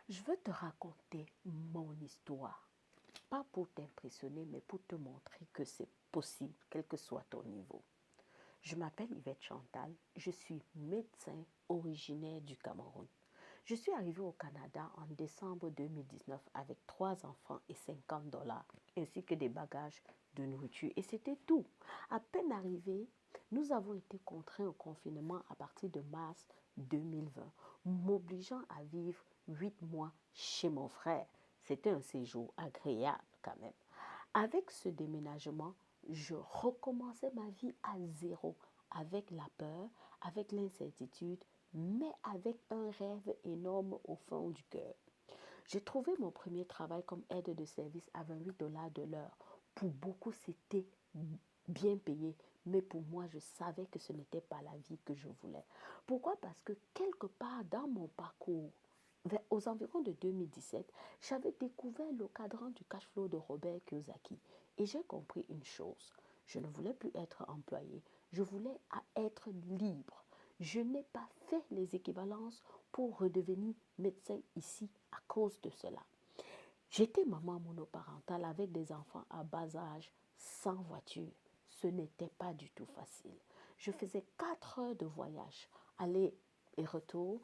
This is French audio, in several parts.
Je veux te raconter mon histoire. Pas pour t'impressionner, mais pour te montrer que c'est possible, quel que soit ton niveau. Je m'appelle Yvette Chantal, je suis médecin originaire du Cameroun. Je suis arrivée au Canada en décembre 2019 avec 3 enfants et $50, ainsi que des bagages de nourriture. Et c'était tout. À peine arrivés, nous avons été contraints au confinement à partir de mars 2020, m'obligeant à vivre 8 mois chez mon frère. C'était un séjour agréable quand même. Avec ce déménagement, je recommençais ma vie à zéro, avec la peur, avec l'incertitude, mais avec un rêve énorme au fond du cœur. J'ai trouvé mon premier travail comme aide de service à $28 de l'heure. Pour beaucoup, c'était bien payé, mais pour moi, je savais que ce n'était pas la vie que je voulais. Pourquoi? Parce que quelque part dans mon parcours, aux environs de 2017, j'avais découvert le cadran du cash flow de Robert Kiyosaki et j'ai compris une chose. Je ne voulais plus être employé, je voulais être libre. Je n'ai pas fait les équivalences pour redevenir médecin ici à cause de cela. J'étais maman monoparentale avec des enfants à bas âge, sans voiture. Ce n'était pas du tout facile. Je faisais 4 heures de voyage, aller et retour,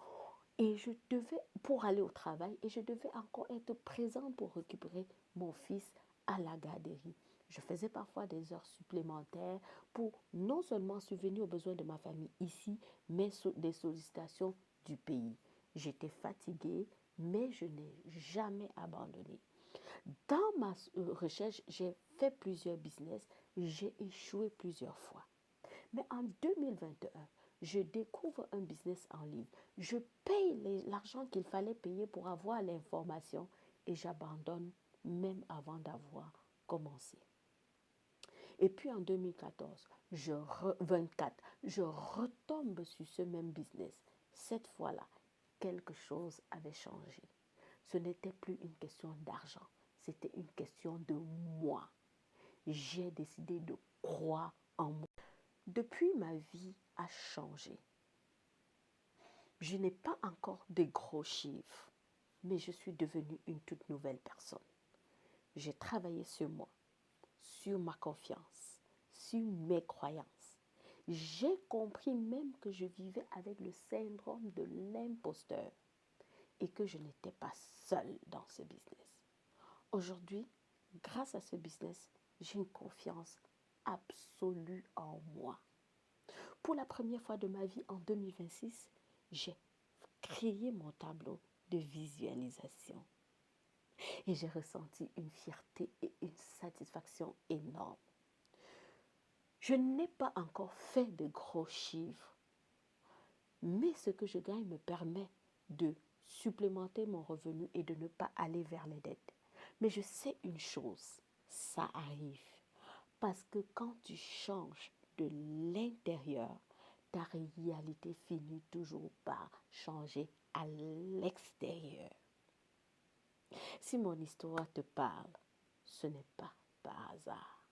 et je devais, pour aller au travail, et je devais encore être présente pour récupérer mon fils à la garderie. Je faisais parfois des heures supplémentaires pour non seulement subvenir aux besoins de ma famille ici, mais des sollicitations du pays. J'étais fatiguée, mais je n'ai jamais abandonné. Dans ma recherche, j'ai fait plusieurs business, j'ai échoué plusieurs fois. Mais en 2021, je découvre un business en ligne. Je paye l'argent qu'il fallait payer pour avoir l'information et j'abandonne même avant d'avoir commencé. Et puis en 2014, 24, je retombe sur ce même business. Cette fois-là, quelque chose avait changé. Ce n'était plus une question d'argent, c'était une question de moi. J'ai décidé de croire en moi. Depuis, ma vie a changé. Je n'ai pas encore de gros chiffres, mais je suis devenue une toute nouvelle personne. J'ai travaillé sur moi, sur ma confiance, sur mes croyances. J'ai compris même que je vivais avec le syndrome de l'imposteur et que je n'étais pas seule dans ce business. Aujourd'hui, grâce à ce business, j'ai une confiance absolue en moi. Pour la première fois de ma vie en 2026, j'ai créé mon tableau de visualisation. Et j'ai ressenti une fierté et une satisfaction énorme. Je n'ai pas encore fait de gros chiffres, mais ce que je gagne me permet de supplémenter mon revenu et de ne pas aller vers les dettes. Mais je sais une chose, ça arrive. Parce que quand tu changes de l'intérieur, ta réalité finit toujours par changer à l'extérieur. Si mon histoire te parle, ce n'est pas par hasard.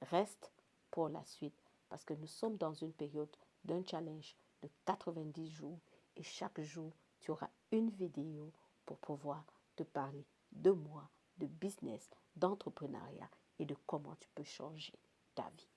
Reste pour la suite parce que nous sommes dans une période d'un challenge de 90 jours et chaque jour, tu auras une vidéo pour pouvoir te parler de moi, de business, d'entrepreneuriat et de comment tu peux changer ta vie.